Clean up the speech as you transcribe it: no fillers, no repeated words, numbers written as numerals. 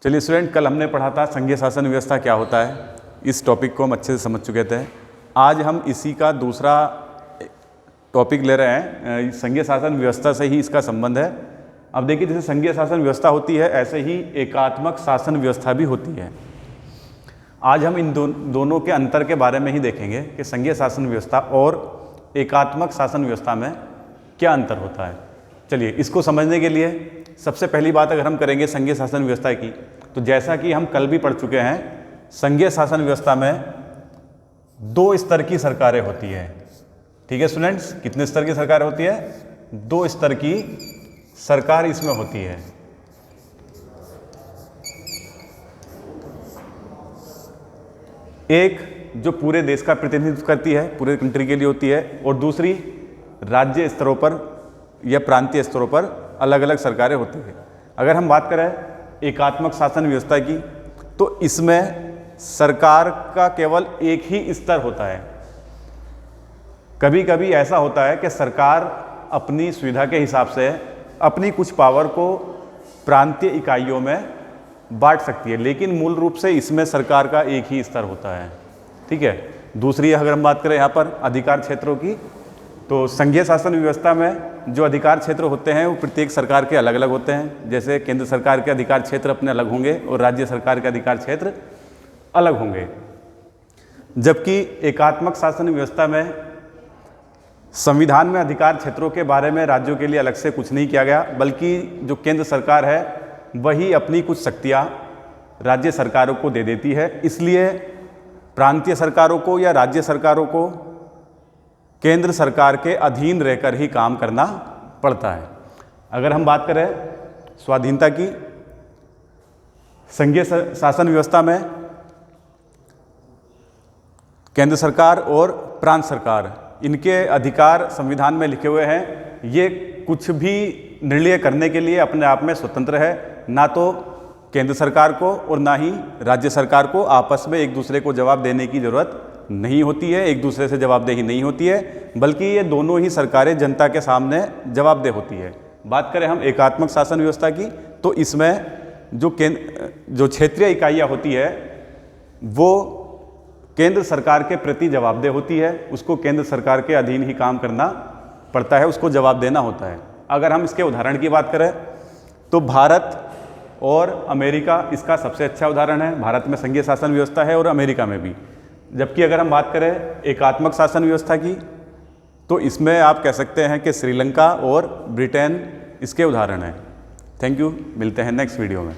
चलिए स्टूडेंट, कल हमने पढ़ा था संघीय शासन व्यवस्था क्या होता है। इस टॉपिक को हम अच्छे से समझ चुके थे। आज हम इसी का दूसरा टॉपिक ले रहे हैं। संघीय शासन व्यवस्था से ही इसका संबंध है। अब देखिए, जैसे संघीय शासन व्यवस्था होती है, ऐसे ही एकात्मक शासन व्यवस्था भी होती है। आज हम इन दोनों के अंतर के बारे में ही देखेंगे कि संघीय शासन व्यवस्था और एकात्मक शासन व्यवस्था में क्या अंतर होता है। चलिए, इसको समझने के लिए सबसे पहली बात अगर हम करेंगे संघीय शासन व्यवस्था की, तो जैसा कि हम कल भी पढ़ चुके हैं, संघीय शासन व्यवस्था में 2 स्तर की सरकारें होती है। ठीक है स्टूडेंट्स, कितने स्तर की सरकार होती है? 2 स्तर की सरकार इसमें होती है। एक जो पूरे देश का प्रतिनिधित्व करती है, पूरे कंट्री के लिए होती है, और दूसरी राज्य स्तरों पर या प्रांतीय स्तरों पर अलग अलग सरकारें होती है। अगर हम बात करें एकात्मक शासन व्यवस्था की, तो इसमें सरकार का केवल एक ही स्तर होता है। कभी कभी ऐसा होता है कि सरकार अपनी सुविधा के हिसाब से अपनी कुछ पावर को प्रांतीय इकाइयों में बांट सकती है, लेकिन मूल रूप से इसमें सरकार का एक ही स्तर होता है। ठीक है। दूसरी, अगर हम बात करें यहाँ पर अधिकार क्षेत्रों की, तो संघीय शासन व्यवस्था में जो अधिकार क्षेत्र होते हैं वो प्रत्येक सरकार के अलग अलग होते हैं। जैसे केंद्र सरकार के अधिकार क्षेत्र अपने अलग होंगे और राज्य सरकार के अधिकार क्षेत्र अलग होंगे। जबकि एकात्मक शासन व्यवस्था में संविधान में अधिकार क्षेत्रों के बारे में राज्यों के लिए अलग से कुछ नहीं किया गया, बल्कि जो केंद्र सरकार है वही अपनी कुछ शक्तियाँ राज्य सरकारों को दे देती है। इसलिए प्रांतीय सरकारों को या राज्य सरकारों को केंद्र सरकार के अधीन रहकर ही काम करना पड़ता है। अगर हम बात करें स्वाधीनता की, संघीय शासन व्यवस्था में केंद्र सरकार और प्रांत सरकार, इनके अधिकार संविधान में लिखे हुए हैं। ये कुछ भी निर्णय करने के लिए अपने आप में स्वतंत्र है। ना तो केंद्र सरकार को और ना ही राज्य सरकार को आपस में एक दूसरे को जवाब देने की जरूरत नहीं होती है, एक दूसरे से जवाबदेही नहीं होती है, बल्कि ये दोनों ही सरकारें जनता के सामने जवाबदेह होती है। बात करें हम एकात्मक शासन व्यवस्था की, तो इसमें जो क्षेत्रीय इकाइयाँ होती है वो केंद्र सरकार के प्रति जवाबदेह होती है। उसको केंद्र सरकार के अधीन ही काम करना पड़ता है, उसको जवाब देना होता है। अगर हम इसके उदाहरण की बात करें तो भारत और अमेरिका इसका सबसे अच्छा उदाहरण है। भारत में संघीय शासन व्यवस्था है और अमेरिका में भी। जबकि अगर हम बात करें एकात्मक शासन व्यवस्था की, तो इसमें आप कह सकते हैं कि श्रीलंका और ब्रिटेन इसके उदाहरण हैं। थैंक यू, मिलते हैं नेक्स्ट वीडियो में।